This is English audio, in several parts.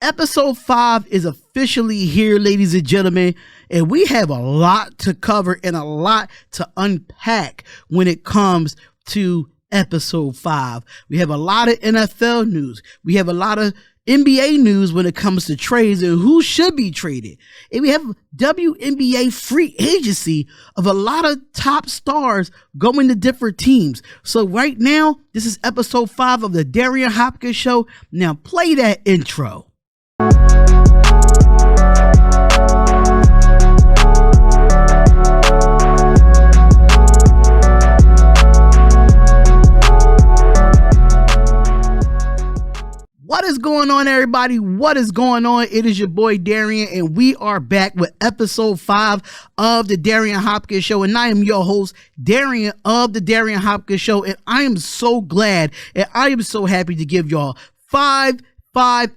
Episode 5 is officially here, ladies and gentlemen, and we have a lot to cover and a lot to unpack when it comes to episode 5. We have a lot of NFL news. We have a lot of NBA news when it comes to trades and who should be traded. And we have WNBA free agency of a lot of top stars going to different teams. So right now, this is episode 5 of the Darion Hopkins Show. Now play that intro. What is going on, everybody? What is going on? It is your boy Darion, and we are back with episode 5 of the Darion Hopkins Show. And I am your host, Darion of the Darion Hopkins Show. And I am so glad and I am so happy to give y'all five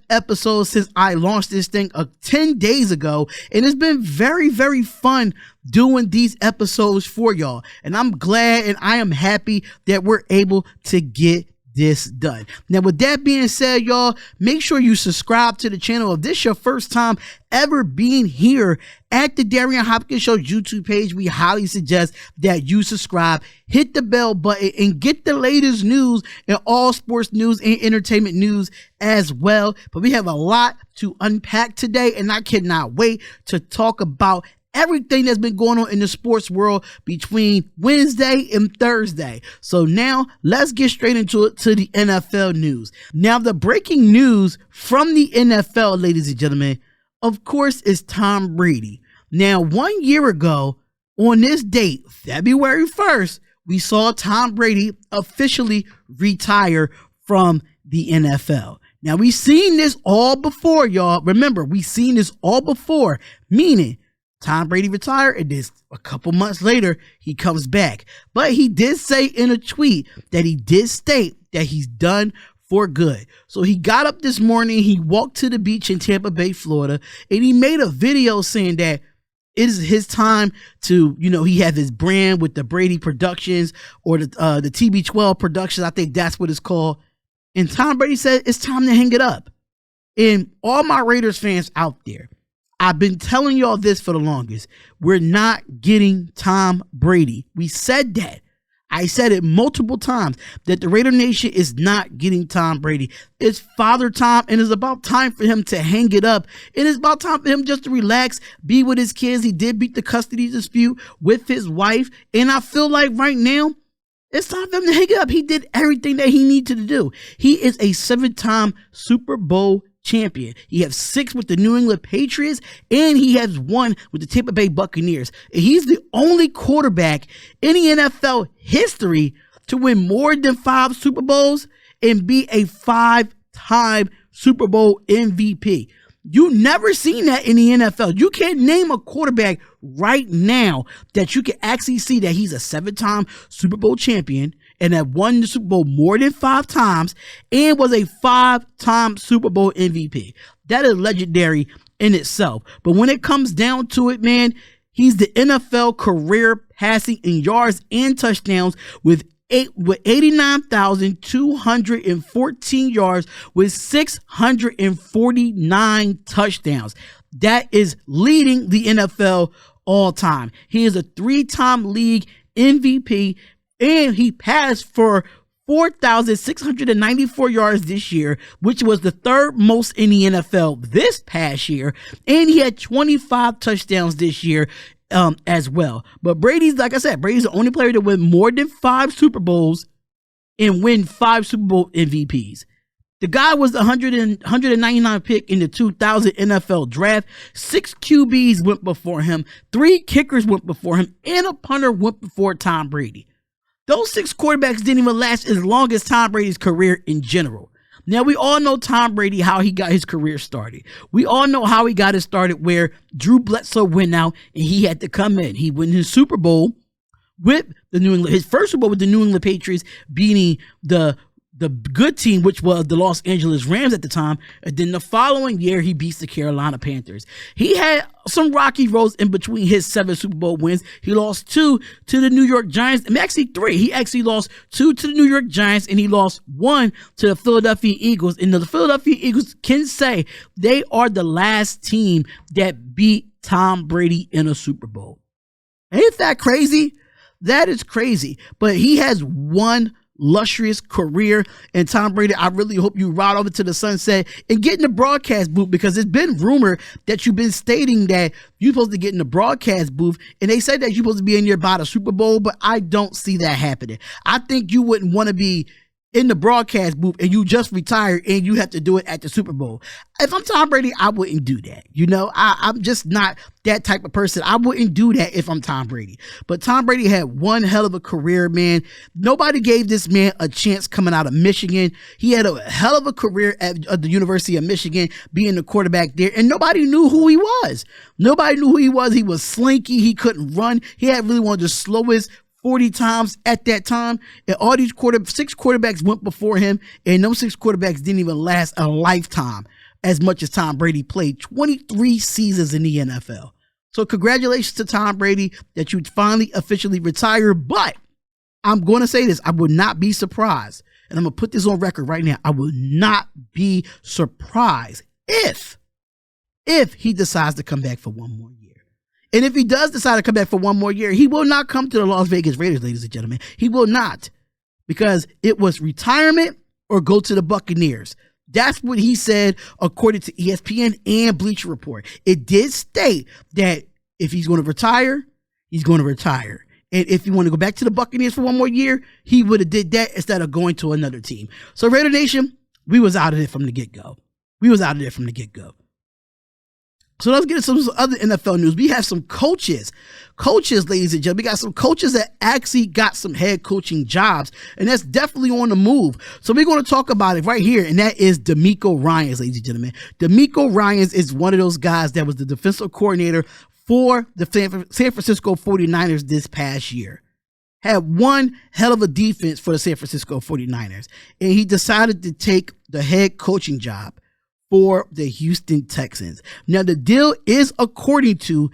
episodes since I launched this thing 10 days ago. And it's been very, very fun doing these episodes for y'all. And I'm glad and I am happy that we're able to get this done. Now, with that being said, y'all, make sure you subscribe to the channel. If this is your first time ever being here at the Darion Hopkins Show YouTube page, we highly suggest that you subscribe, hit the bell button, and get the latest news and all sports news and entertainment news as well. But we have a lot to unpack today, and I cannot wait to talk about everything that's been going on in the sports world between Wednesday and Thursday. So now let's get straight into it, to the NFL news. Now, the breaking news from the NFL, ladies and gentlemen, of course, is Tom Brady. Now, 1 year ago on this date, February 1st, we saw Tom Brady officially retire from the NFL. Now, we've seen this all before, y'all. Remember, we've seen this all before, meaning Tom Brady retired, and then a couple months later, he comes back. But he did say in a tweet that he did state that he's done for good. So he got up this morning, he walked to the beach in Tampa Bay, Florida, and he made a video saying that it is his time to, he have his brand with the Brady Productions or the TB12 Productions. I think that's what it's called. And Tom Brady said it's time to hang it up. And all my Raiders fans out there, I've been telling y'all this for the longest. We're not getting Tom Brady. We said that. I said it multiple times that the Raider Nation is not getting Tom Brady. It's Father Tom, and it's about time for him to hang it up. And it's about time for him just to relax, be with his kids. He did beat the custody dispute with his wife. And I feel like right now, it's time for him to hang it up. He did everything that he needed to do. He is a 7-time Super Bowl champion. He has 6 with the New England Patriots, and he has 1 with the Tampa Bay Buccaneers. And he's the only quarterback in the NFL history to win more than 5 Super Bowls and be a 5-time Super Bowl MVP. You never seen that in the NFL. You can't name a quarterback right now that you can actually see that he's a 7-time Super Bowl champion and that won the Super Bowl more than 5 times and was a 5-time Super Bowl MVP. That is legendary in itself. But when it comes down to it, man, he's the NFL career passing in yards and touchdowns with 89,214 yards with 649 touchdowns. That is leading the NFL all time. He is a 3-time league MVP, and he passed for 4,694 yards this year, which was the 3rd most in the NFL this past year. And he had 25 touchdowns this year as well. But Brady's, like I said, Brady's the only player to win more than 5 Super Bowls and win 5 Super Bowl MVPs. The guy was the 199 pick in the 2000 NFL draft. 6 QBs went before him. 3 kickers went before him. And a punter went before Tom Brady. Those 6 quarterbacks didn't even last as long as Tom Brady's career in general. Now, we all know Tom Brady, how he got his career started. We all know how he got it started, where Drew Bledsoe went out and he had to come in. He won his Super Bowl with the his first Super Bowl with the New England Patriots, beating the the good team, which was the Los Angeles Rams at the time. And then the following year, he beats the Carolina Panthers. He had some rocky roads in between his 7 Super Bowl wins. He lost 2 to the New York Giants, and actually 3. He actually lost 2 to the New York Giants, and he lost 1 to the Philadelphia Eagles. And the Philadelphia Eagles can say they are the last team that beat Tom Brady in a Super Bowl. Ain't that crazy? That is crazy. But he has one luxurious career, and Tom Brady, I really hope you ride over to the sunset and get in the broadcast booth, because it's been rumored that you've been stating that you're supposed to get in the broadcast booth, and they said that you're supposed to be in there by the Super Bowl, but I don't see that happening. I think you wouldn't want to be in the broadcast booth and you just retired and you have to do it at the Super Bowl. If I'm Tom Brady, I wouldn't do that. I'm just not that type of person. I wouldn't do that if I'm Tom Brady. But Tom Brady had one hell of a career, man. Nobody gave this man a chance coming out of Michigan. He had a hell of a career at the University of Michigan, being the quarterback there, and nobody knew who he was. Nobody knew who he was. He was slinky. He couldn't run. He had really one of the slowest 40 times at that time, and all these 6 quarterbacks went before him, and those 6 quarterbacks didn't even last a lifetime as much as Tom Brady played 23 seasons in the NFL. So congratulations to Tom Brady that you finally officially retired. But I'm going to say this, I would not be surprised, and I'm going to put this on record right now, I will not be surprised if he decides to come back for one more year. And if he does decide to come back for one more year, he will not come to the Las Vegas Raiders, ladies and gentlemen. He will not, because it was retirement or go to the Buccaneers. That's what he said, according to ESPN and Bleacher Report. It did state that if he's going to retire, he's going to retire. And if you want to go back to the Buccaneers for one more year, he would have did that instead of going to another team. So Raider Nation, we was out of it from the get-go. So let's get into some other NFL news. We have some coaches, ladies and gentlemen. We got some coaches that actually got some head coaching jobs, and that's definitely on the move. So we're going to talk about it right here, and that is Demeco Ryans, ladies and gentlemen. Demeco Ryans is one of those guys that was the defensive coordinator for the San Francisco 49ers this past year. Had one hell of a defense for the San Francisco 49ers, and he decided to take the head coaching job for the Houston Texans. Now, the deal is, according to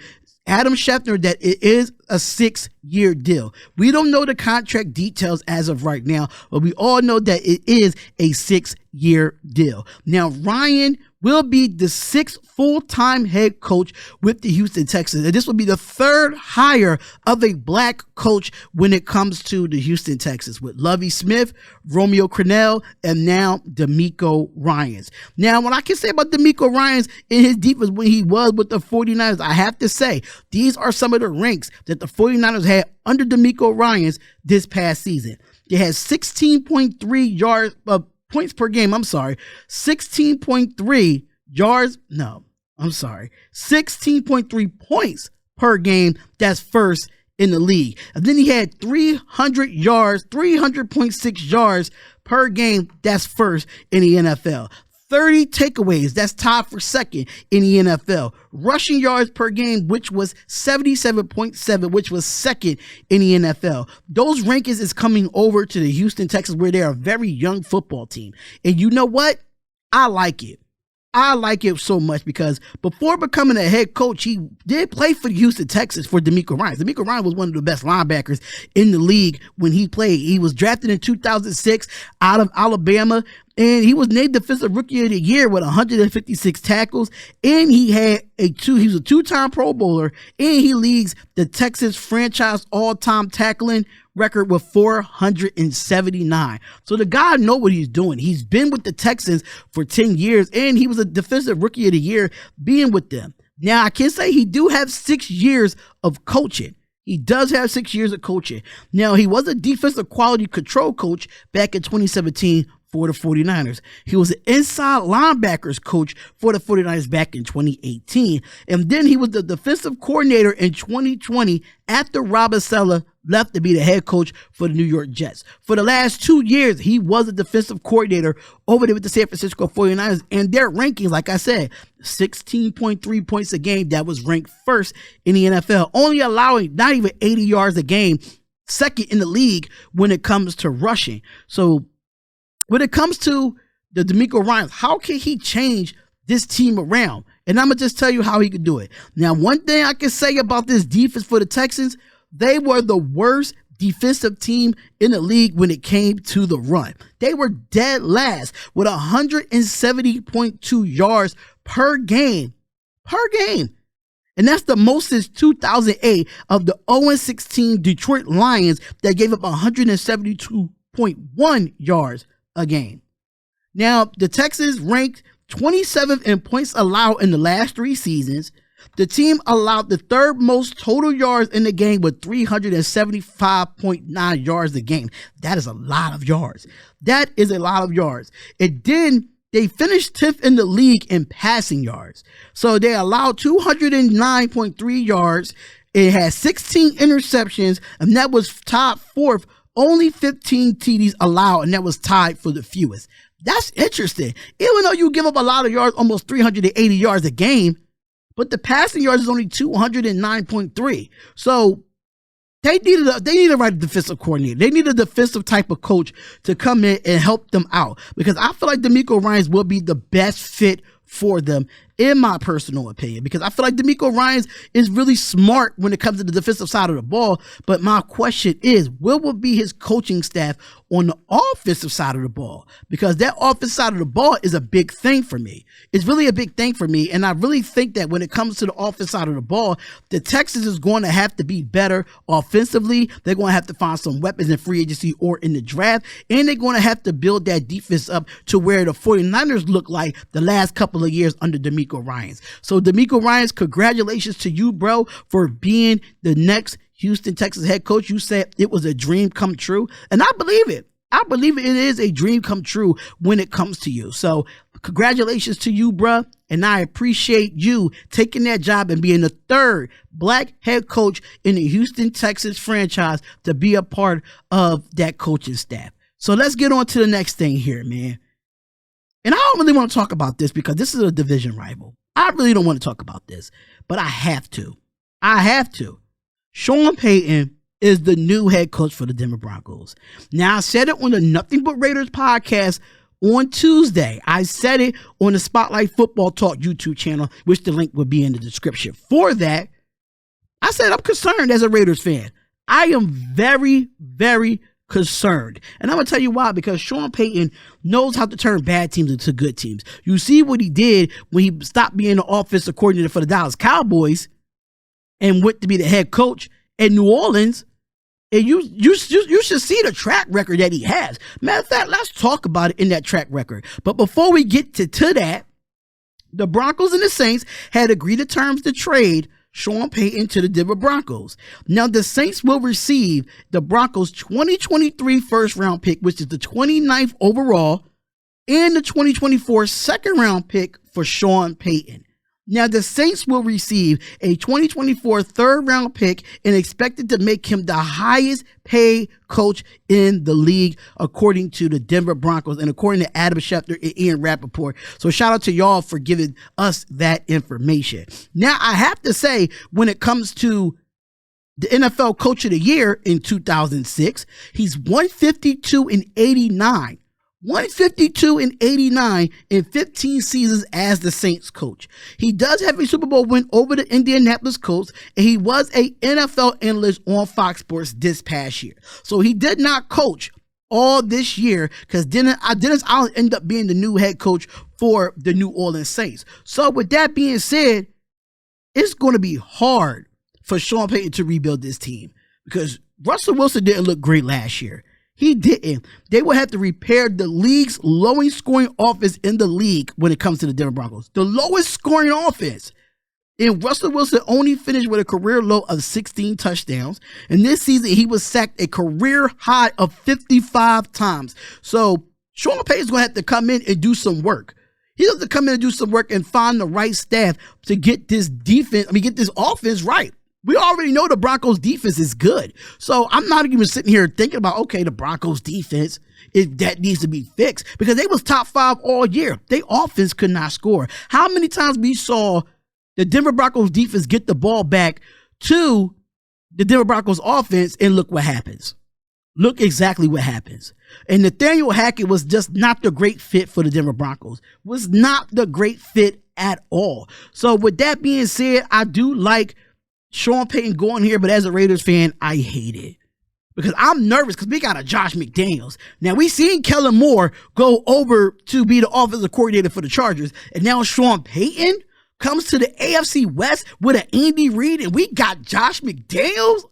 Adam Schefter, that it is a 6-year deal. We don't know the contract details as of right now, but we all know that it is a 6-year deal. Now, Ryan will be the 6th full-time head coach with the Houston Texans. And this will be the 3rd hire of a black coach when it comes to the Houston Texans, with Lovie Smith, Romeo Crennel, and now Demeco Ryans. Now, what I can say about Demeco Ryans in his defense when he was with the 49ers, I have to say, these are some of the ranks that the 49ers had under Demeco Ryans this past season. They had 16.3 yards points per game. 16.3 yards. No, 16.3 points per game. That's first in the league. And then he had 300 yards, 300.6 yards per game. That's first in the NFL. 30 takeaways. That's tied for second in the NFL. Rushing yards per game, which was 77.7, which was second in the NFL. Those rankings is coming over to the Houston Texans, where they're a very young football team. And you know what? I like it. I like it so much because before becoming a head coach, he did play for the Houston Texans for Demeco Ryans. Demeco Ryans was one of the best linebackers in the league when he played. He was drafted in 2006 out of Alabama, and he was named Defensive Rookie of the Year with 156 tackles. And he was a 2-time Pro Bowler, and he leads the Texans franchise all-time tackling record with 479. So the guy know what he's doing. He's been with the Texans for 10 years, and he was a Defensive Rookie of the Year being with them. Now, I can say he do have 6 years of coaching. He does have 6 years of coaching. Now, he was a defensive quality control coach back in 2017 for the 49ers. He was an inside linebackers coach for the 49ers back in 2018. And then he was the defensive coordinator in 2020 after Robert Saleh left to be the head coach for the New York Jets. For the last 2 years, he was a defensive coordinator over there with the San Francisco 49ers, and their rankings, like I said, 16.3 points a game. That was ranked first in the NFL, only allowing not even 80 yards a game, second in the league when it comes to rushing. So when it comes to the Demeco Ryans, how can he change this team around? And I'm going to just tell you how he could do it. Now, one thing I can say about this defense for the Texans, they were the worst defensive team in the league when it came to the run. They were dead last with 170.2 yards per game. And that's the most since 2008 of the 0-16 Detroit Lions that gave up 172.1 yards a game. Now, the Texans ranked 27th in points allowed in the last 3 seasons. The team allowed the third most total yards in the game with 375.9 yards a game. That is a lot of yards. And then they finished 10th in the league in passing yards. So they allowed 209.3 yards. It had 16 interceptions, and that was tied 4th. Only 15 TDs allowed, and that was tied for the fewest. That's interesting. Even though you give up a lot of yards, almost 380 yards a game, but the passing yards is only 209.3. So they needed a right defensive coordinator. They need a defensive type of coach to come in and help them out, because I feel like Demeco Ryans will be the best fit for them, in my personal opinion, because I feel like Demeco Ryans is really smart when it comes to the defensive side of the ball. But my question is, what will be his coaching staff on the offensive side of the ball? Because that offensive side of the ball is a big thing for me. It's really a big thing for me. And I really think that when it comes to the offensive side of the ball, the Texans is going to have to be better offensively. They're going to have to find some weapons in free agency or in the draft. And they're going to have to build that defense up to where the 49ers look like the last couple of years under Demeco Ryans. So Demeco Ryans, congratulations to you, bro, for being the next Houston Texans head coach. You said it was a dream come true, and I believe it. It is a dream come true when it comes to you. So congratulations to you, bro, and I appreciate you taking that job and being the third black head coach in the Houston Texans franchise to be a part of that coaching staff. So let's get on to the next thing here, man. And I don't really want to talk about this because this is a division rival. I really don't want to talk about this, but I have to. Sean Payton is the new head coach for the Denver Broncos. Now, I said it on the Nothing But Raiders podcast on Tuesday. I said it on the Spotlight Football Talk YouTube channel, which the link will be in the description. For that, I said I'm concerned as a Raiders fan. I am very, very concerned. And I'm going to tell you why, because Sean Payton knows how to turn bad teams into good teams. You see what he did when he stopped being the offensive coordinator for the Dallas Cowboys and went to be the head coach in New Orleans. And you should see the track record that he has. Matter of fact, let's talk about it in that track record. But before we get to that, the Broncos and the Saints had agreed to terms to trade Sean Payton to the Denver Broncos. Now, the Saints will receive the Broncos' 2023 first-round pick, which is the 29th overall, and the 2024 second-round pick for Sean Payton. Now, the Saints will receive a 2024 third-round pick and expected to make him the highest-paid coach in the league, according to the Denver Broncos and according to Adam Schefter and Ian Rappaport. So shout out to y'all for giving us that information. Now, I have to say, when it comes to the NFL Coach of the Year in 2006, he's 152-89. 152-89 in 15 seasons as the Saints coach. He does have a Super Bowl win over the Indianapolis Colts, and he was a NFL analyst on Fox Sports this past year. So he did not coach all this year because Dennis Allen ended up being the new head coach for the New Orleans Saints. So with that being said, it's going to be hard for Sean Payton to rebuild this team because Russell Wilson didn't look great last year. He didn't. They will have to repair the league's lowest scoring offense in the league when it comes to the Denver Broncos. The lowest scoring offense. And Russell Wilson only finished with a career low of 16 touchdowns. And this season, he was sacked a career high of 55 times. So Sean Payton's going to have to come in and do some work. He has to come in and do some work and find the right staff to get this offense right. We already know the Broncos defense is good. So I'm not even sitting here thinking about, okay, the Broncos defense, that needs to be fixed because they was top 5 all year. Their offense could not score. How many times we saw the Denver Broncos defense get the ball back to the Denver Broncos offense and look what happens. look exactly what happens. And Nathaniel Hackett was just not the great fit for the Denver Broncos. Was not the great fit at all. So with that being said, I do like Sean Payton going here, but as a Raiders fan, I hate it. Because I'm nervous because we got a Josh McDaniels. Now, we seen Kellen Moore go over to be the offensive coordinator for the Chargers. And now Sean Payton comes to the AFC West with an Andy Reid, and we got Josh McDaniels?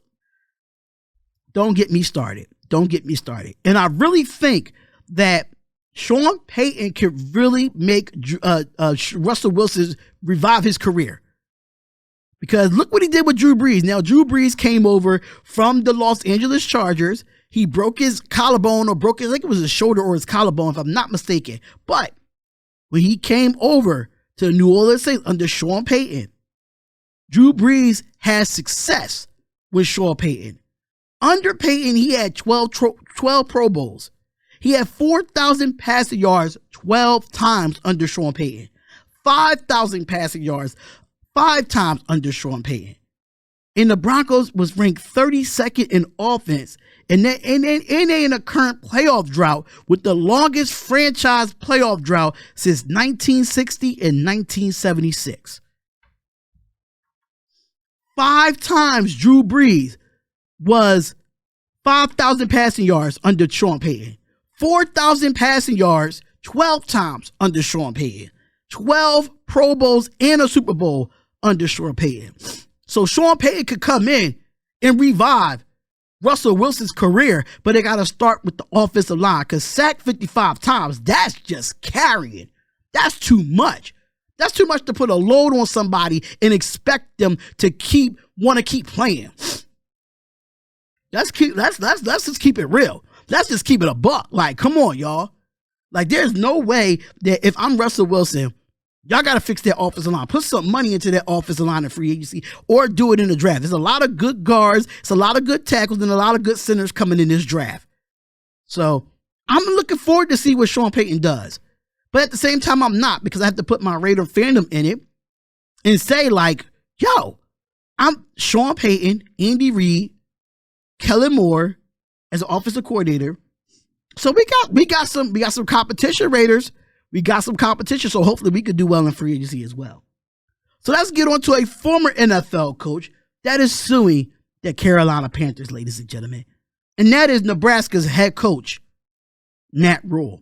Don't get me started. Don't get me started. And I really think that Sean Payton could really make Russell Wilson revive his career. Because look what he did with Drew Brees. Now, Drew Brees came over from the Los Angeles Chargers. He broke his collarbone, or broke his, I think it was his shoulder or his collarbone, if I'm not mistaken. But when he came over to New Orleans Saints under Sean Payton, Drew Brees had success with Sean Payton. Under Payton, he had 12 Pro Bowls. He had 4,000 passing yards 12 times under Sean Payton. 5,000 passing yards 5 times under Sean Payton. And the Broncos was ranked 32nd in offense. And they in a current playoff drought with the longest franchise playoff drought since 1960 and 1976. 5 times Drew Brees was 5,000 passing yards under Sean Payton. 4,000 passing yards 12 times under Sean Payton. 12 Pro Bowls and a Super Bowl under Sean Payton. So Sean Payton could come in and revive Russell Wilson's career, but they got to start with the offensive line, because sack 55 times, that's just carrying. That's too much. That's too much to put a load on somebody and expect them to want to keep playing. Let's just keep it real. Let's just keep it a buck. Like, come on, y'all. Like, there's no way that if I'm Russell Wilson, y'all got to fix that offensive line. Put some money into that offensive line in free agency, or do it in the draft. There's a lot of good guards, it's a lot of good tackles, and a lot of good centers coming in this draft. So I'm looking forward to see what Sean Payton does. But at the same time, I'm not, because I have to put my Raider fandom in it and say, like, yo, I'm Sean Payton, Andy Reid, Kellen Moore as an offensive coordinator. So we got some competition, Raiders. We got some competition, so hopefully we could do well in free agency as well. So let's get on to a former NFL coach that is suing the Carolina Panthers, ladies and gentlemen. And that is Nebraska's head coach, Matt Rhule.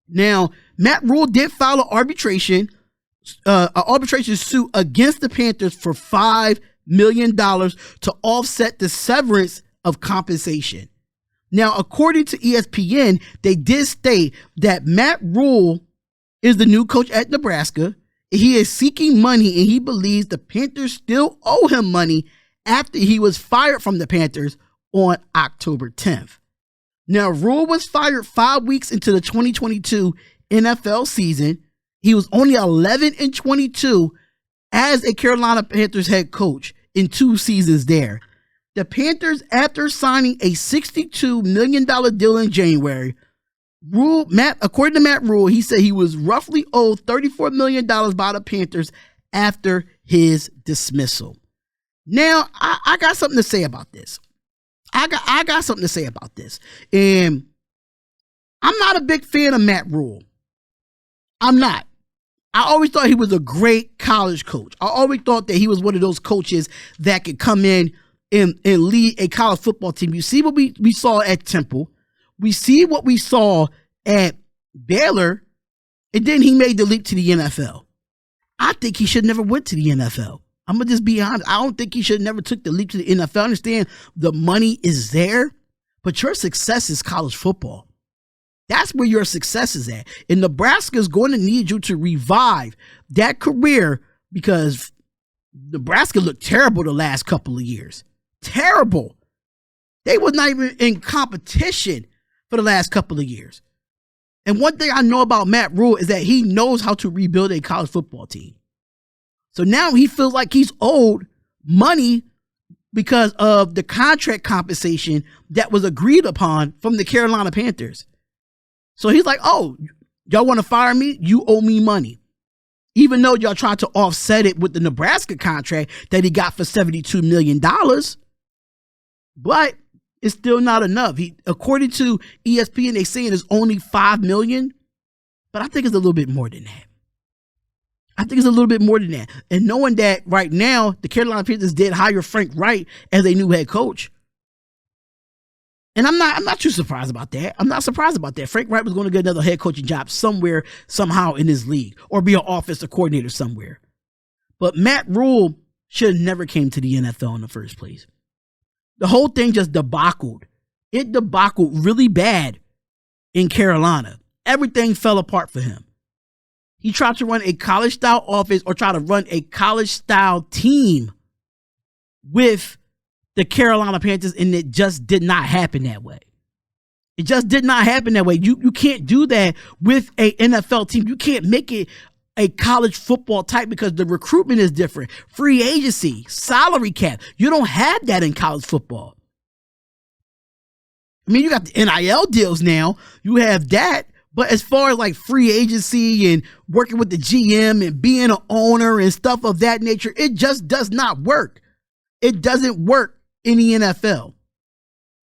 Now, Matt Rhule did file an arbitration suit against the Panthers for $5 million to offset the severance of compensation. Now, according to ESPN, they did state that Matt Rhule is the new coach at Nebraska. He is seeking money, and he believes the Panthers still owe him money after he was fired from the Panthers on October 10th. Now, Rhule was fired 5 weeks into the 2022 NFL season. He was only 11-22 as a Carolina Panthers head coach in 2 seasons there. The Panthers, after signing a $62 million deal in January, according to Matt Rhule, he said he was roughly owed $34 million by the Panthers after his dismissal. Now, I got something to say about this. I got something to say about this. And I'm not a big fan of Matt Rhule. I'm not. I always thought he was a great college coach. I always thought that he was one of those coaches that could come in and lead a college football team. You see what we saw at Temple. We see what we saw at Baylor. And then he made the leap to the NFL. I think he should never went to the NFL. I'm going to just be honest. I don't think he should never took the leap to the NFL. I understand the money is there, but your success is college football. That's where your success is at. And Nebraska is going to need you to revive that career, because Nebraska looked terrible the last couple of years. Terrible. They were not even in competition for the last couple of years. And one thing I know about Matt Rhule is that he knows how to rebuild a college football team. So now he feels like he's owed money because of the contract compensation that was agreed upon from the Carolina Panthers. So he's like, oh, y'all want to fire me? You owe me money. Even though y'all tried to offset it with the Nebraska contract that he got for $72 million. But It's still not enough. According to ESPN, they saying it's only $5 million, but I think it's a little bit more than that. I think it's a little bit more than that. And knowing that right now, the Carolina Panthers did hire Frank Wright as a new head coach. And I'm not too surprised about that. I'm not surprised about that. Frank Wright was going to get another head coaching job somewhere, somehow in this league, or be an offensive coordinator somewhere. But Matt Rule should have never came to the NFL in the first place. The whole thing just debacled. It debacled really bad in Carolina. Everything fell apart for him. He tried to run a college-style offense or try to run a college-style team with the Carolina Panthers, and it just did not happen that way. It just did not happen that way. You can't do that with a NFL team. You can't make it a college football type because the recruitment is different. Free agency, salary cap. You don't have that in college football. I mean, you got the NIL deals now. You have that. But as far as like free agency and working with the GM and being an owner and stuff of that nature, it just does not work. It doesn't work in the NFL.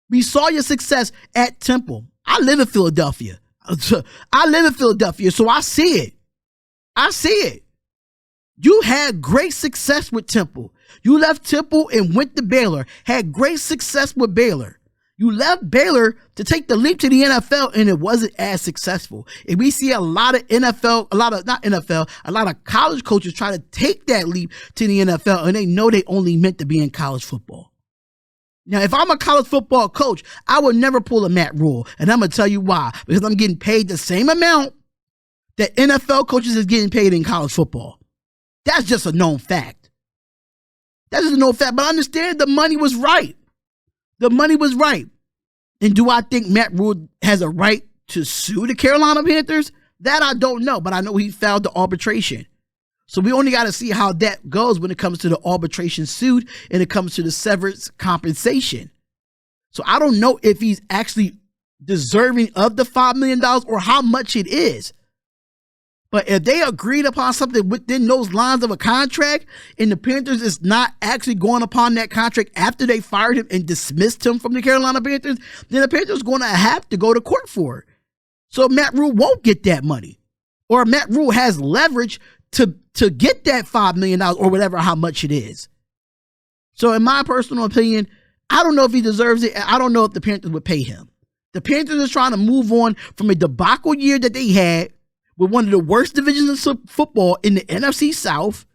We saw your success at Temple. I live in Philadelphia. So I see it. I see it. You had great success with Temple. You left Temple and went to Baylor. Had great success with Baylor. You left Baylor to take the leap to the NFL, and it wasn't as successful. And we see a lot of college coaches try to take that leap to the NFL, and they know they only meant to be in college football. Now, if I'm a college football coach, I would never pull a Matt Rule, and I'm going to tell you why. Because I'm getting paid the same amount that NFL coaches is getting paid in college football. That's just a known fact. That's just a known fact. But I understand the money was right. The money was right. And do I think Matt Rule has a right to sue the Carolina Panthers? That I don't know, but I know he filed the arbitration. So we only got to see how that goes when it comes to the arbitration suit and it comes to the severance compensation. So I don't know if he's actually deserving of the $5 million or how much it is. But if they agreed upon something within those lines of a contract and the Panthers is not actually going upon that contract after they fired him and dismissed him from the Carolina Panthers, then the Panthers are going to have to go to court for it. So Matt Rule won't get that money. Or Matt Rule has leverage to get that $5 million or whatever, how much it is. So in my personal opinion, I don't know if he deserves it. I don't know if the Panthers would pay him. The Panthers are trying to move on from a debacle year that they had with one of the worst divisions of football in the NFC South.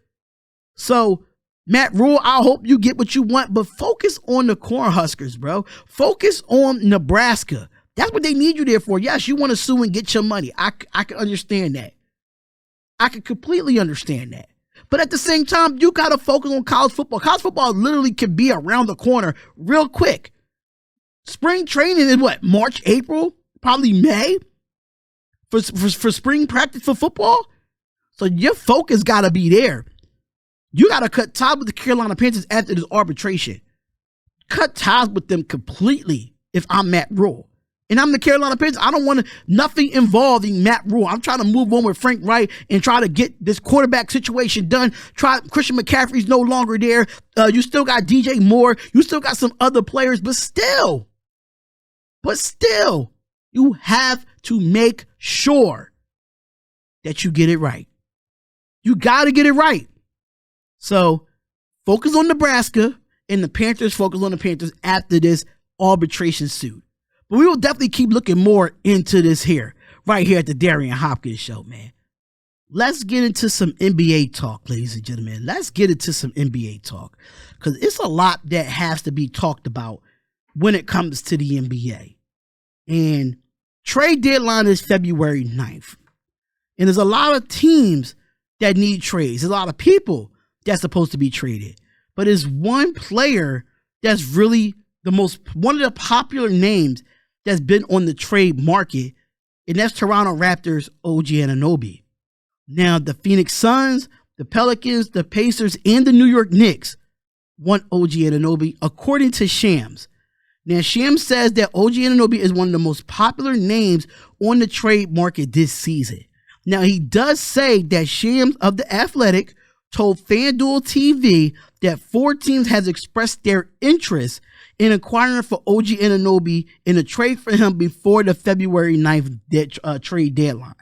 So, Matt Rule, I hope you get what you want, but focus on the Cornhuskers, bro. Focus on Nebraska. That's what they need you there for. Yes, you want to sue and get your money. I can understand that. I can completely understand that. But at the same time, you got to focus on college football. College football literally can be around the corner real quick. Spring training is what? March, April, probably May? For spring practice for football? So your focus got to be there. You got to cut ties with the Carolina Panthers after this arbitration. Cut ties with them completely if I'm Matt Rule. And I'm the Carolina Panthers. I don't want nothing involving Matt Rule. I'm trying to move on with Frank Wright and try to get this quarterback situation done. Christian McCaffrey's no longer there. You still got DJ Moore. You still got some other players, but still, you have to make sure that you get it right. You got to get it right. So focus on Nebraska, and the Panthers focus on the Panthers after this arbitration suit. But we will definitely keep looking more into this here, right here at the Darion Hopkins Show, man. Let's get into some NBA talk, ladies and gentlemen. Let's get into some NBA talk, because it's a lot that has to be talked about when it comes to the NBA. And trade deadline is February 9th. And there's a lot of teams that need trades. There's a lot of people that's supposed to be traded. But there's one player that's really one of the popular names that's been on the trade market, and that's Toronto Raptors' OG Anunoby. Now, the Phoenix Suns, the Pelicans, the Pacers, and the New York Knicks want OG Anunoby, according to Shams. Now, Shams says that OG Anunoby is one of the most popular names on the trade market this season. Now, he does say that Shams of The Athletic told FanDuel TV that 4 teams has expressed their interest in acquiring for OG Anunoby in a trade for him before the February 9th trade deadline.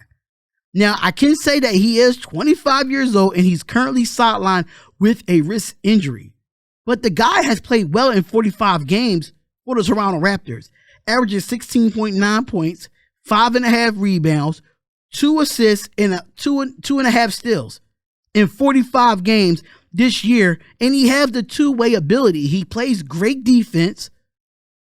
Now, I can say that he is 25 years old and he's currently sidelined with a wrist injury. But the guy has played well in 45 games for the Toronto Raptors, averaging 16.9 points, 5.5 rebounds, 2 assists, and two and a half steals in 45 games this year. And he has the two-way ability. He plays great defense.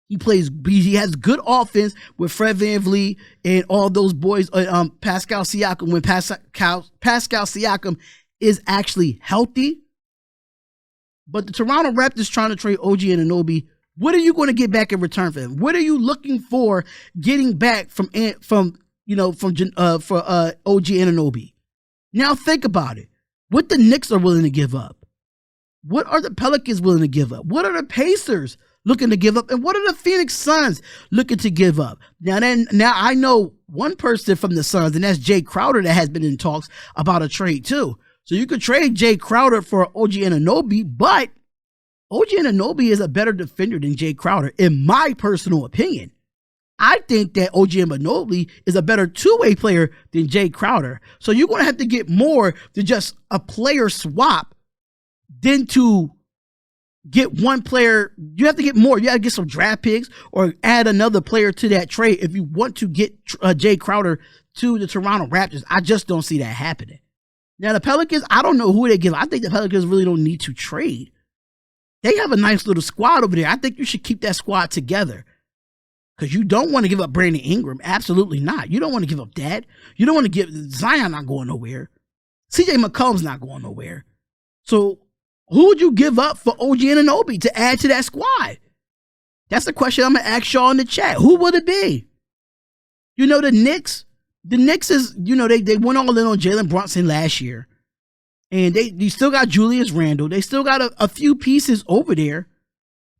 He has good offense with Fred VanVleet and all those boys. Pascal Siakam, when Pascal Siakam is actually healthy. But the Toronto Raptors trying to trade OG Anunoby. What are you going to get back in return for him? What are you looking for getting back for OG Anunoby? Now think about it. What the Knicks are willing to give up? What are the Pelicans willing to give up? What are the Pacers looking to give up? And what are the Phoenix Suns looking to give up? Now I know one person from the Suns, and that's Jay Crowder, that has been in talks about a trade too. So you could trade Jay Crowder for OG Anunoby, but OG Anunoby is a better defender than Jay Crowder, in my personal opinion. I think that OG Anunoby is a better two-way player than Jay Crowder. So you're going to have to get more than just a player swap than to get one player. You have to get more. You have to get some draft picks or add another player to that trade if you want to get Jay Crowder to the Toronto Raptors. I just don't see that happening. Now, the Pelicans, I don't know who they give. I think the Pelicans really don't need to trade. They have a nice little squad over there. I think you should keep that squad together because you don't want to give up Brandon Ingram. Absolutely not. You don't want to give up that. You don't want to give Zion not going nowhere. CJ McCollum's not going nowhere. So who would you give up for OG Anunoby to add to that squad? That's the question I'm going to ask y'all in the chat. Who would it be? You know, the Knicks is, you know, they went all in on Jalen Brunson last year. And they still got Julius Randle. They still got a few pieces over there.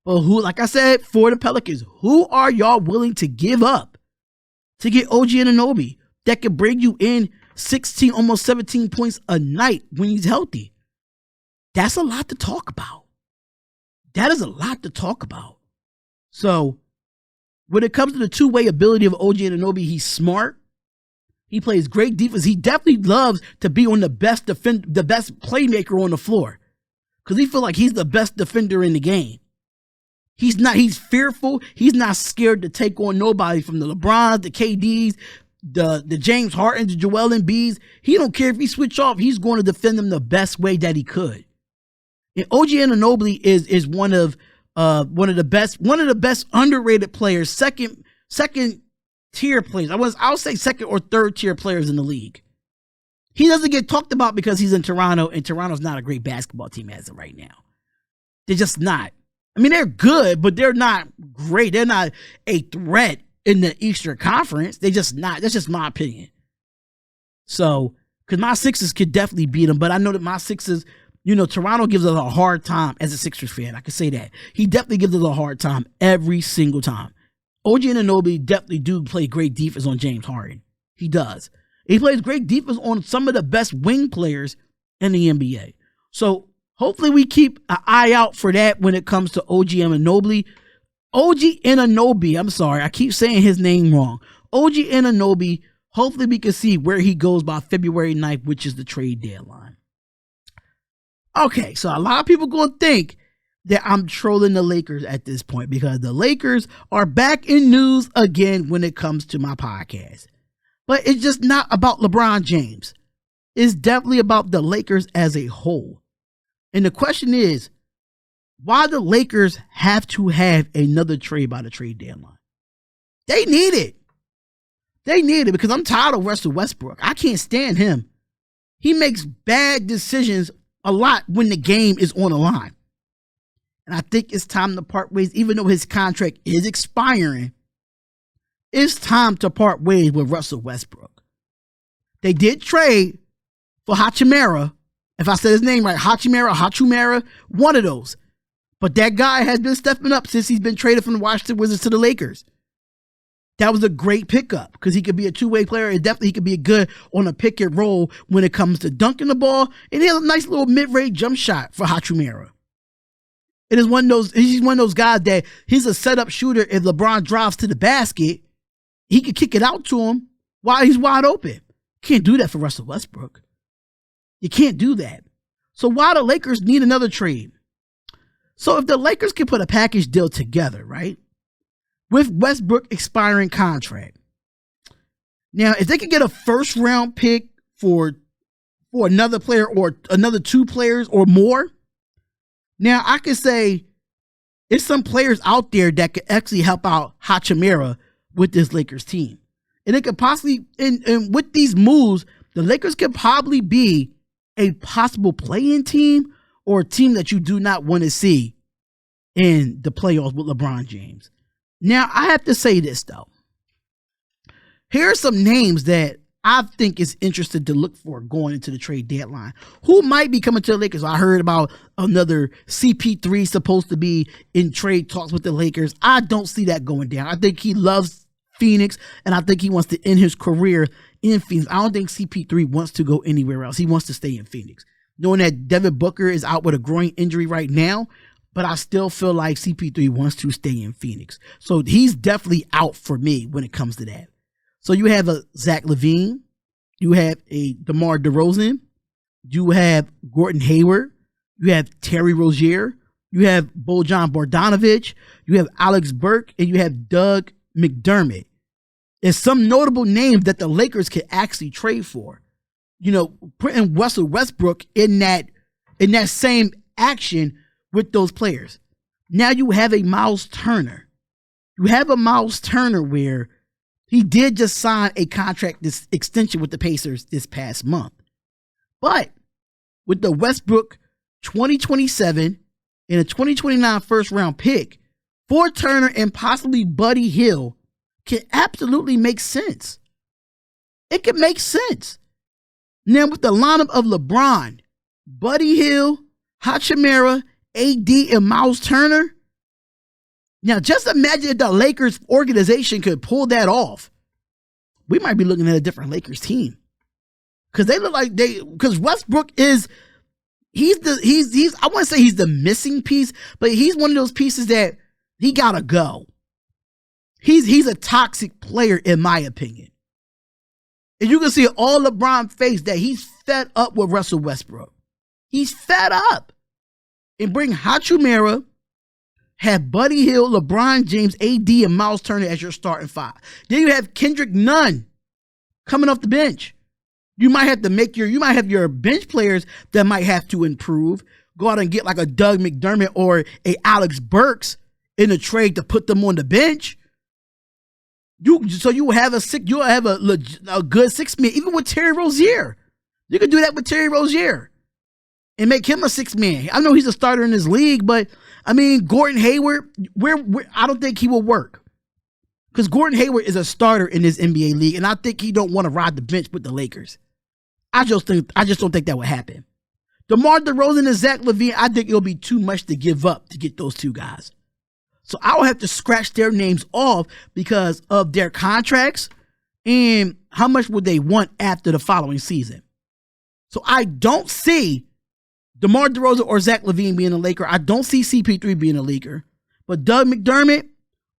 But who, like I said, for the Pelicans, who are y'all willing to give up to get OG Anunoby that could bring you in 16, almost 17 points a night when he's healthy? That's a lot to talk about. That is a lot to talk about. So when it comes to the two-way ability of OG Anunoby, he's smart. He plays great defense. He definitely loves to be on the best playmaker on the floor because he feels like he's the best defender in the game. He's fearful. He's not scared to take on nobody, from the LeBrons, the KDs, the James Harden, the Joel Embiids. He don't care if he switch off. He's going to defend them the best way that he could. And OG Anunoby is one of the best underrated players, second tier players. I'll say second or third tier players in the league. He doesn't get talked about because he's in Toronto, and Toronto's not a great basketball team as of right now. They're just not. I mean, they're good, but they're not great. They're not a threat in the Eastern Conference. They're just not. That's just my opinion. So, because my Sixers could definitely beat them, but I know that my Sixers, you know, Toronto gives us a hard time as a Sixers fan. I can say that. He definitely gives us a hard time every single time. OG Anunoby definitely do play great defense on James Harden. He does. He plays great defense on some of the best wing players in the NBA. So hopefully we keep an eye out for that when it comes to OG Anunoby. OG Anunoby, I'm sorry, I keep saying his name wrong. OG Anunoby, hopefully we can see where he goes by February 9th, which is the trade deadline. Okay, so a lot of people going to think that I'm trolling the Lakers at this point because the Lakers are back in news again when it comes to my podcast. But it's just not about LeBron James. It's definitely about the Lakers as a whole. And the question is, why the Lakers have to have another trade by the trade deadline? They need it. They need it because I'm tired of Russell Westbrook. I can't stand him. He makes bad decisions a lot when the game is on the line. And I think it's time to part ways, even though his contract is expiring. It's time to part ways with Russell Westbrook. They did trade for Hachimura. If I said his name right, Hachimura, one of those. But that guy has been stepping up since he's been traded from the Washington Wizards to the Lakers. That was a great pickup because he could be a two-way player and definitely he could be good on a pick and roll when it comes to dunking the ball. And he has a nice little mid-range jump shot for Hachimura. It is he's one of those guys that he's a setup shooter. If LeBron drives to the basket, he could kick it out to him while he's wide open. Can't do that for Russell Westbrook. You can't do that. So why the Lakers need another trade? So if the Lakers can put a package deal together, right, with Westbrook expiring contract. Now, if they could get a first round pick for another player or another 2 players or more, now I could say there's some players out there that could actually help out Hachimura with this Lakers team. And it could possibly, and with these moves, the Lakers could probably be a possible play-in team or a team that you do not want to see in the playoffs with LeBron James. Now, I have to say this, though. Here are some names that I think is interested to look for going into the trade deadline. Who might be coming to the Lakers? I heard about another CP3 supposed to be in trade talks with the Lakers. I don't see that going down. I think he loves Phoenix, and I think he wants to end his career in Phoenix. I don't think CP3 wants to go anywhere else. He wants to stay in Phoenix. Knowing that Devin Booker is out with a groin injury right now, but I still feel like CP3 wants to stay in Phoenix. So he's definitely out for me when it comes to that. So you have a Zach LaVine, you have a DeMar DeRozan, you have Gordon Hayward, you have Terry Rozier, you have Bojan Bogdanovic, you have Alex Burke, and you have Doug McDermott. There's some notable names that the Lakers could actually trade for. You know, putting Russell Westbrook in that same action with those players. Now you have a Miles Turner. You have a Miles Turner where he did just sign a contract extension with the Pacers this past month. But with the Westbrook 2027 and a 2029 first round pick for Turner and possibly Buddy Hield can absolutely make sense. It can make sense. Now with the lineup of LeBron, Buddy Hield, Hachimura, AD, and Miles Turner. Now just imagine if the Lakers organization could pull that off. We might be looking at a different Lakers team. Because they look like because Westbrook is, I want to say he's the missing piece, but he's one of those pieces that he gotta go. He's a toxic player in my opinion. And you can see all LeBron's face that he's fed up with Russell Westbrook. He's fed up. And bring Hachimura, have Buddy Hield, LeBron James, AD, and Miles Turner as your starting 5. Then you have Kendrick Nunn coming off the bench. You might have your bench players that might have to improve. Go out and get like a Doug McDermott or a Alex Burks in a trade to put them on the bench. You'll have a good 6 man, even with Terry Rozier. You can do that with Terry Rozier and make him a 6 man. I know he's a starter in this league, but I mean, Gordon Hayward, I don't think he will work. Because Gordon Hayward is a starter in this NBA league, and I think he don't want to ride the bench with the Lakers. I just don't think that would happen. DeMar DeRozan and Zach LaVine, I think it'll be too much to give up to get those 2 guys. So I will have to scratch their names off because of their contracts and how much would they want after the following season. So I don't see DeMar DeRozan or Zach LaVine being a Laker. I don't see CP3 being a Laker. But Doug McDermott,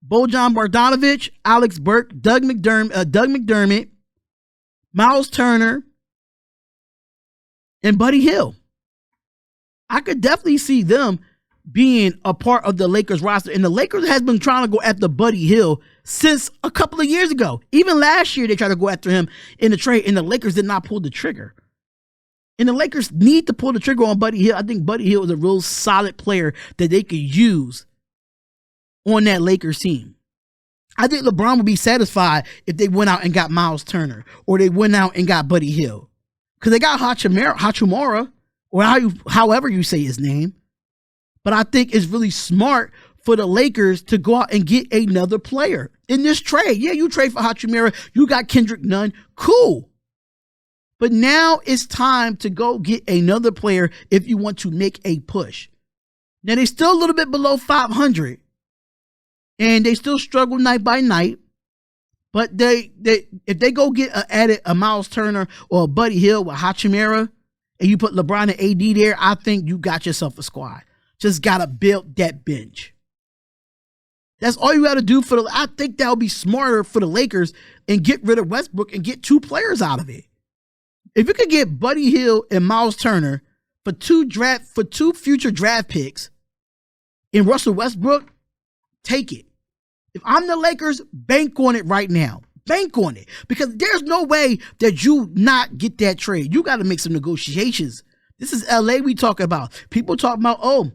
Bojan Bogdanovic, Alex Burke, Doug McDermott, Miles Turner, and Buddy Hield. I could definitely see them being a part of the Lakers roster. And the Lakers has been trying to go after Buddy Hield since a couple of years ago. Even last year, they tried to go after him in the trade, and the Lakers did not pull the trigger. And the Lakers need to pull the trigger on Buddy Hield. I think Buddy Hield is a real solid player that they could use on that Lakers team. I think LeBron would be satisfied if they went out and got Miles Turner or they went out and got Buddy Hield. Because they got Hachimura, or however you say his name. But I think it's really smart for the Lakers to go out and get another player in this trade. Yeah, you trade for Hachimura. You got Kendrick Nunn. Cool. But now it's time to go get another player if you want to make a push. Now, they're still a little bit below 500. And they still struggle night by night. But if they go get a Miles Turner or a Buddy Hield with Hachimura, and you put LeBron and AD there, I think you got yourself a squad. just got to build that bench. That's all you got to do I think that would be smarter for the Lakers and get rid of Westbrook and get 2 players out of it. If you could get Buddy Hield and Miles Turner for 2 future draft picks in Russell Westbrook, take it. If I'm the Lakers, bank on it right now. Bank on it. Because there's no way that you not get that trade. You got to make some negotiations. This is LA we talking about. People talking about, oh,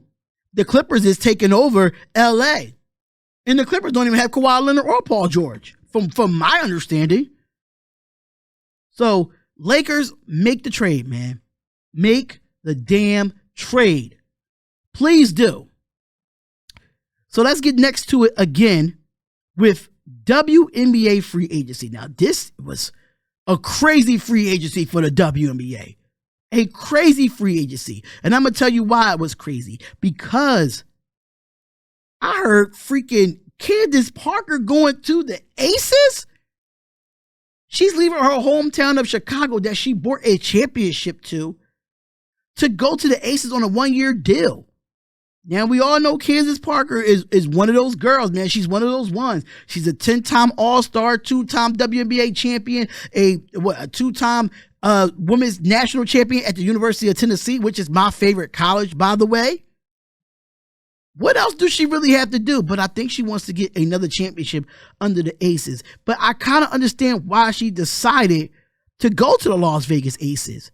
the Clippers is taking over LA. And the Clippers don't even have Kawhi Leonard or Paul George, from my understanding. So, Lakers, make the trade, man. Make the damn trade. Please do. So, let's get next to it again with WNBA free agency. Now, this was a crazy free agency for the WNBA. A crazy free agency. And I'm going to tell you why it was crazy. Because I heard freaking Candace Parker going to the Aces. She's leaving her hometown of Chicago that she brought a championship to go to the Aces on a 1-year deal. Now, we all know Candace Parker is one of those girls, man. She's one of those ones. She's a 10-time All-Star, 2-time WNBA champion, a 2-time women's national champion at the University of Tennessee, which is my favorite college, by the way. What else does she really have to do? But I think she wants to get another championship under the Aces. But I kind of understand why she decided to go to the Las Vegas Aces.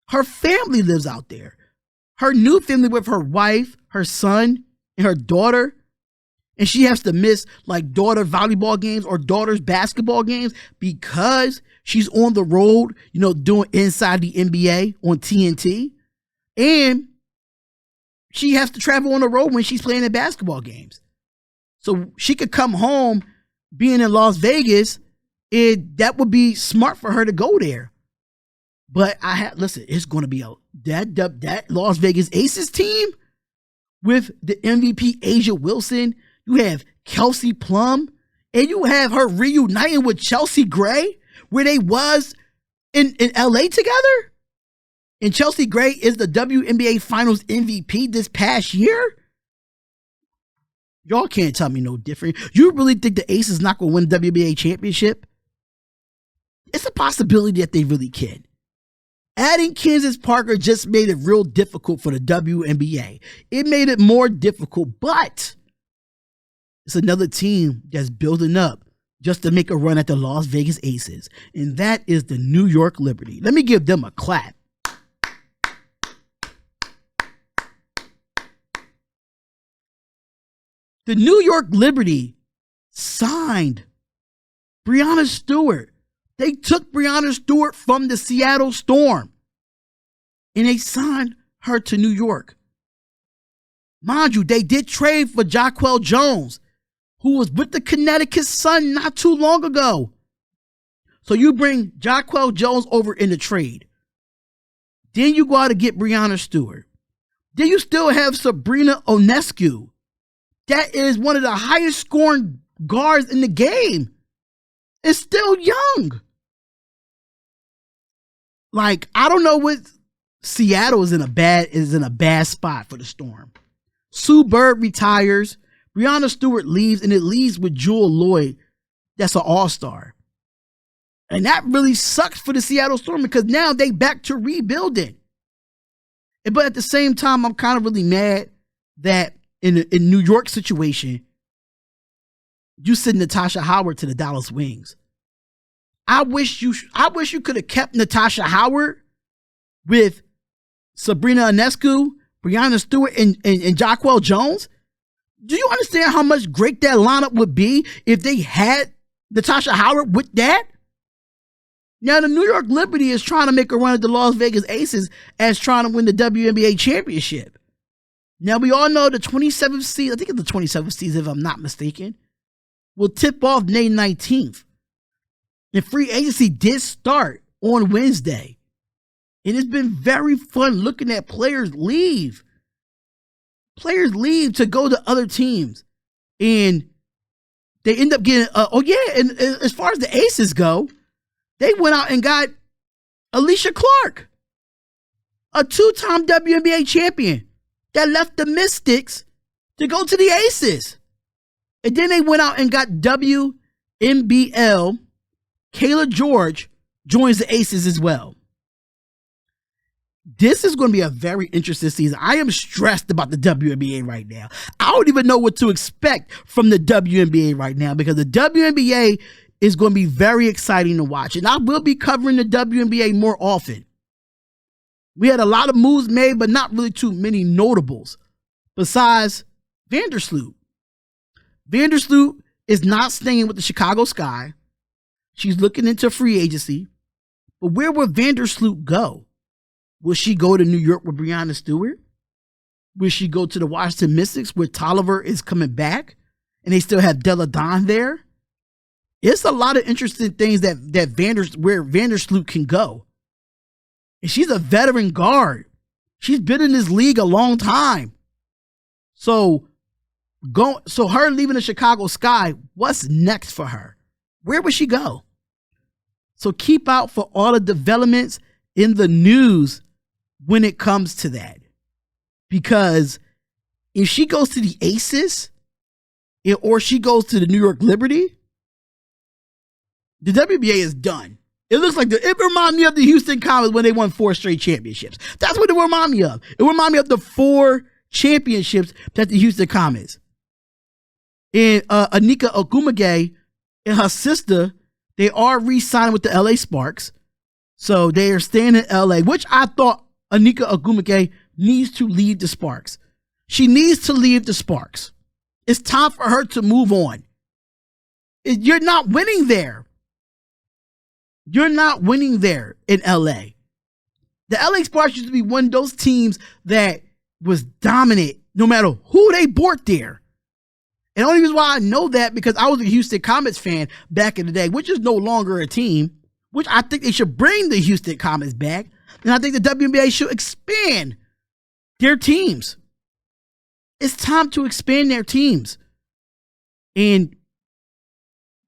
Her family lives out there. Her new family with her wife, her son, and her daughter. And she has to miss like daughter volleyball games or daughter's basketball games because she's on the road, doing Inside the NBA on TNT. And she has to travel on the road when she's playing in basketball games. So she could come home being in Las Vegas. That would be smart for her to go there. But listen, it's going to be that Las Vegas Aces team with the MVP Asia Wilson. You have Kelsey Plum, and you have her reuniting with Chelsea Gray, where they was in LA together. And Chelsea Gray is the WNBA Finals MVP this past year. Y'all can't tell me no different. You really think the Aces is not going to win the WNBA championship? It's a possibility that they really can. Adding Candace Parker just made it real difficult for the WNBA. It made it more difficult, but it's another team that's building up just to make a run at the Las Vegas Aces. And that is the New York Liberty. Let me give them a clap. The New York Liberty signed Breanna Stewart. They took Breanna Stewart from the Seattle Storm and they signed her to New York. Mind you, they did trade for Jaquel Jones, who was with the Connecticut Sun not too long ago. So you bring Jaquel Jones over in the trade. Then you go out to get Breanna Stewart. Then you still have Sabrina Ionescu. That is one of the highest scoring guards in the game. It's still young. Like, I don't know what Seattle is in a bad spot for the Storm. Sue Bird retires. Breanna Stewart leaves, and it leaves with Jewel Lloyd. That's an all-star. And that really sucks for the Seattle Storm because now they back to rebuilding. But at the same time, I'm kind of really mad that in New York situation, you send Natasha Howard to the Dallas Wings. I wish you could have kept Natasha Howard with Sabrina Ionescu, Breanna Stewart, and Jaquel Jones. Do you understand how much great that lineup would be if they had Natasha Howard with that? Now, the New York Liberty is trying to make a run at the Las Vegas Aces as trying to win the WNBA championship. Now, we all know the 27th seed, I think it's the 27th season if I'm not mistaken, will tip off May 19th. And free agency did start on Wednesday. And it's been very fun looking at players leave. Players leave to go to other teams. And they end up getting, and as far as the Aces go, they went out and got Alicia Clark, a 2-time WNBA champion. that left the Mystics to go to the Aces. And then they went out and got WNBA. Kayla George joins the Aces as well. This is going to be a very interesting season. I am stressed about the WNBA right now. I don't even know what to expect from the WNBA right now, because the WNBA is going to be very exciting to watch. And I will be covering the WNBA more often. We had a lot of moves made, but not really too many notables besides Vandersloot. Vandersloot is not staying with the Chicago Sky. She's looking into free agency. But where will Vandersloot go? Will she go to New York with Breanna Stewart? Will she go to the Washington Mystics where Tolliver is coming back and they still have Della Don there? It's a lot of interesting things where Vandersloot can go. And she's a veteran guard. She's been in this league a long time. So her leaving the Chicago Sky, what's next for her? Where would she go? So keep out for all the developments in the news when it comes to that. Because if she goes to the Aces or she goes to the New York Liberty, the WNBA is done. It looks like it reminds me of the Houston Comets when they won 4 straight championships. That's what it reminds me of. It reminds me of the 4 championships that the Houston Comets. And Anika Ogumage and her sister, they are re-signing with the LA Sparks. So they are staying in LA, which I thought Anika Ogumage needs to leave the Sparks. She needs to leave the Sparks. It's time for her to move on. You're not winning there. You're not winning there in LA. The LA Sparks used to be one of those teams that was dominant no matter who they brought there. And the only reason why I know that because I was a Houston Comets fan back in the day, which is no longer a team, which I think they should bring the Houston Comets back. And I think the WNBA should expand their teams. It's time to expand their teams. And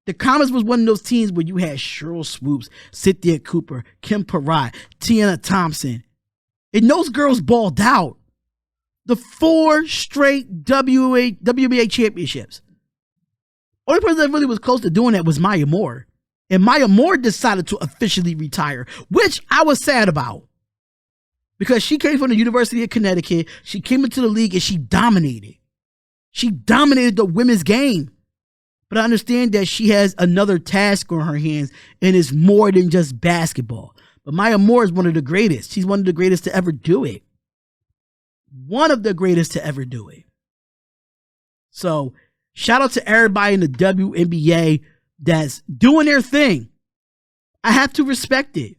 the Comets was one of those teams where you had Cheryl Swoops, Cynthia Cooper, Kim Peratt, Tiana Thompson. And those girls balled out. The 4 straight WNBA championships. Only person that really was close to doing that was Maya Moore. And Maya Moore decided to officially retire, which I was sad about. Because she came from the University of Connecticut. She came into the league and she dominated. She dominated the women's game. But I understand that she has another task on her hands and it's more than just basketball. But Maya Moore is one of the greatest. She's one of the greatest to ever do it. One of the greatest to ever do it. So shout out to everybody in the WNBA that's doing their thing. I have to respect it.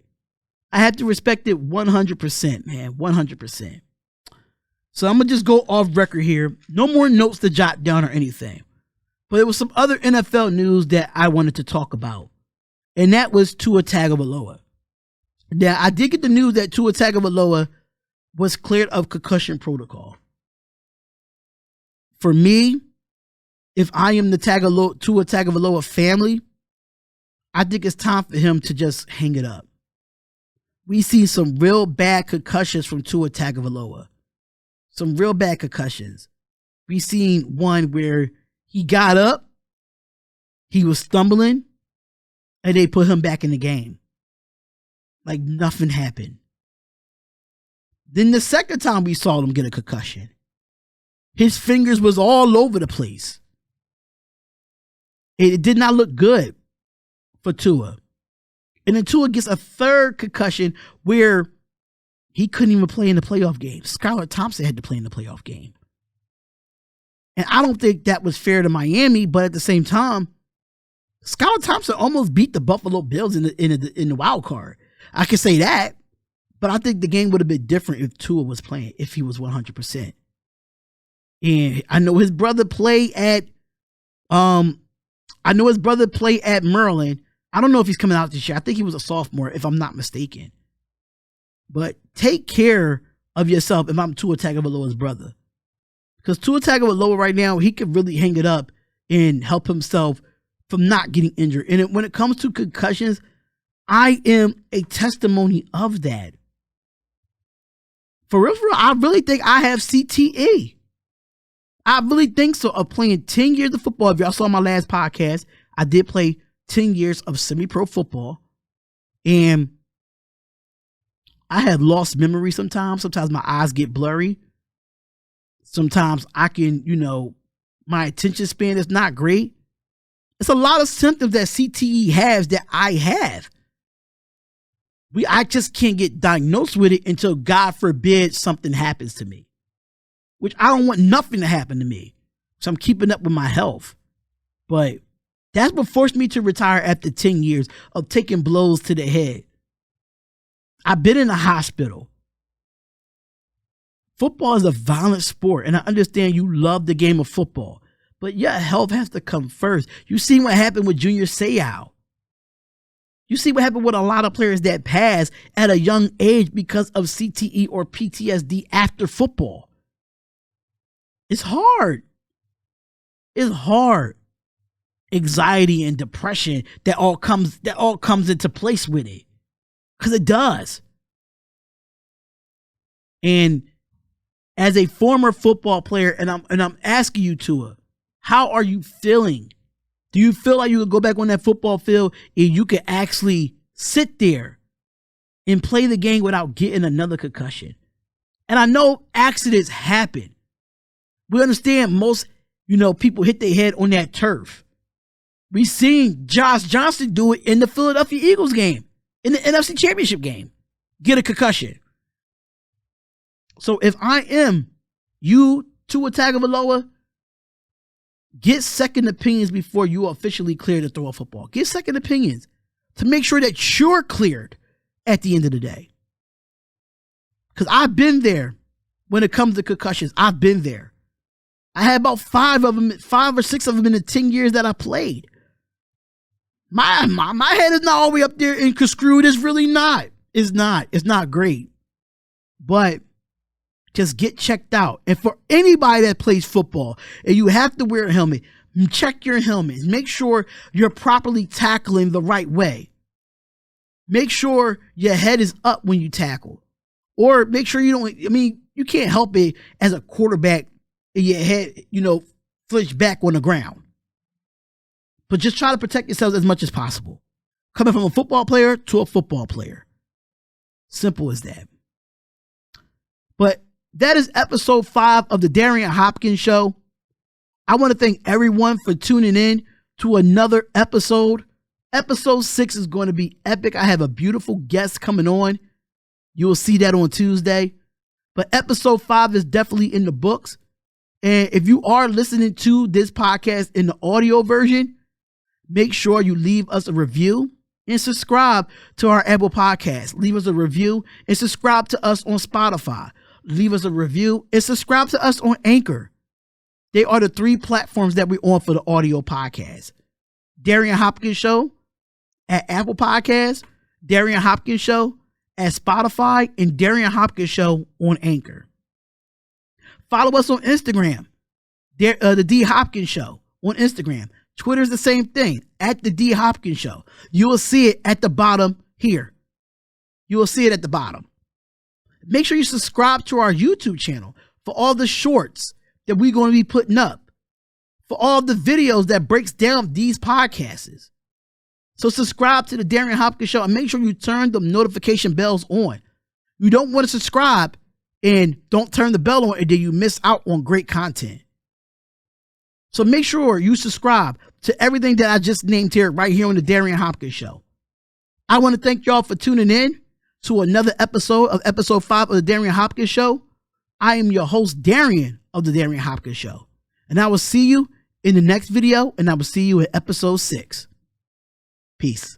I have to respect it 100%, man. 100%. So I'm going to just go off record here. No more notes to jot down or anything. But there was some other NFL news that I wanted to talk about. And that was Tua Tagovailoa. Now, I did get the news that Tua Tagovailoa was cleared of concussion protocol. For me, if I am the Tua Tagovailoa family, I think it's time for him to just hang it up. We see some real bad concussions from Tua Tagovailoa. Some real bad concussions. We seen one where he got up, he was stumbling, and they put him back in the game. Like nothing happened. Then the second time we saw him get a concussion, his fingers was all over the place. It did not look good for Tua. And then Tua gets a third concussion where he couldn't even play in the playoff game. Skylar Thompson had to play in the playoff game. And I don't think that was fair to Miami, but at the same time, Skylar Thompson almost beat the Buffalo Bills in the wild card. I can say that, but I think the game would have been different if Tua was playing, if he was 100%. And I know his brother played at Maryland. I don't know if he's coming out this year. I think he was a sophomore, if I'm not mistaken. But take care of yourself if I'm Tua Tagovailoa's brother. Because Tua Tagovailoa right now, he could really hang it up and help himself from not getting injured. And when it comes to concussions, I am a testimony of that. For real, I really think I have CTE. I really think so. Of playing 10 years of football. If y'all saw my last podcast, I did play 10 years of semi-pro football. And I have lost memory sometimes. Sometimes my eyes get blurry. Sometimes I can, my attention span is not great. It's a lot of symptoms that CTE has that I have. I just can't get diagnosed with it until, God forbid, something happens to me. Which I don't want nothing to happen to me. So I'm keeping up with my health. But that's what forced me to retire after 10 years of taking blows to the head. I've been in the hospital. Football is a violent sport, and I understand you love the game of football, but your health has to come first. You see what happened with Junior Seau. You see what happened with a lot of players that pass at a young age because of CTE or PTSD after football. It's hard. It's hard. Anxiety and depression that all comes into place with it. Because it does. And as a former football player, and I'm asking you, Tua, how are you feeling? Do you feel like you could go back on that football field and you could actually sit there and play the game without getting another concussion? And I know accidents happen. We understand most, people hit their head on that turf. We seen Josh Johnson do it in the Philadelphia Eagles game, in the NFC Championship game, get a concussion. So if I am you, Tua Tagovailoa, get second opinions before you are officially cleared to throw a football. Get second opinions to make sure that you're cleared at the end of the day. Because I've been there when it comes to concussions. I've been there. I had about 5 or 6 of them in the 10 years that I played. My head is not all the way up there and screwed. It's really not. It's not. It's not great. But just get checked out. And for anybody that plays football and you have to wear a helmet, check your helmet. Make sure you're properly tackling the right way. Make sure your head is up when you tackle. Or make sure you can't help it as a quarterback and your head, flinch back on the ground. But just try to protect yourselves as much as possible. Coming from a football player to a football player. Simple as that. But that is episode 5 of the Darion Hopkins Show. I want to thank everyone for tuning in to another episode. Episode 6 is going to be epic. I have a beautiful guest coming on. You will see that on Tuesday. But episode 5 is definitely in the books. And if you are listening to this podcast in the audio version, make sure you leave us a review and subscribe to our Apple Podcast. Leave us a review and subscribe to us on Spotify. Leave us a review and subscribe to us on Anchor. They are the 3 platforms that we're on for the audio podcast. Darion Hopkins Show at Apple Podcasts, Darion Hopkins Show at Spotify, and Darion Hopkins Show on Anchor. Follow us on Instagram, the D Hopkins Show on Instagram. Twitter is the same thing, at the D Hopkins Show. You will see it at the bottom here. You will see it at the bottom. Make sure you subscribe to our YouTube channel for all the shorts that we're going to be putting up, for all the videos that breaks down these podcasts. So subscribe to the Darion Hopkins Show and make sure you turn the notification bells on. You don't want to subscribe and don't turn the bell on and then you miss out on great content. So make sure you subscribe to everything that I just named here, right here on the Darion Hopkins Show. I want to thank y'all for tuning in to another episode of episode 5 of the Darion Hopkins Show. I am your host, Darion of the Darion Hopkins Show. And I will see you in the next video, and I will see you in episode 6. Peace.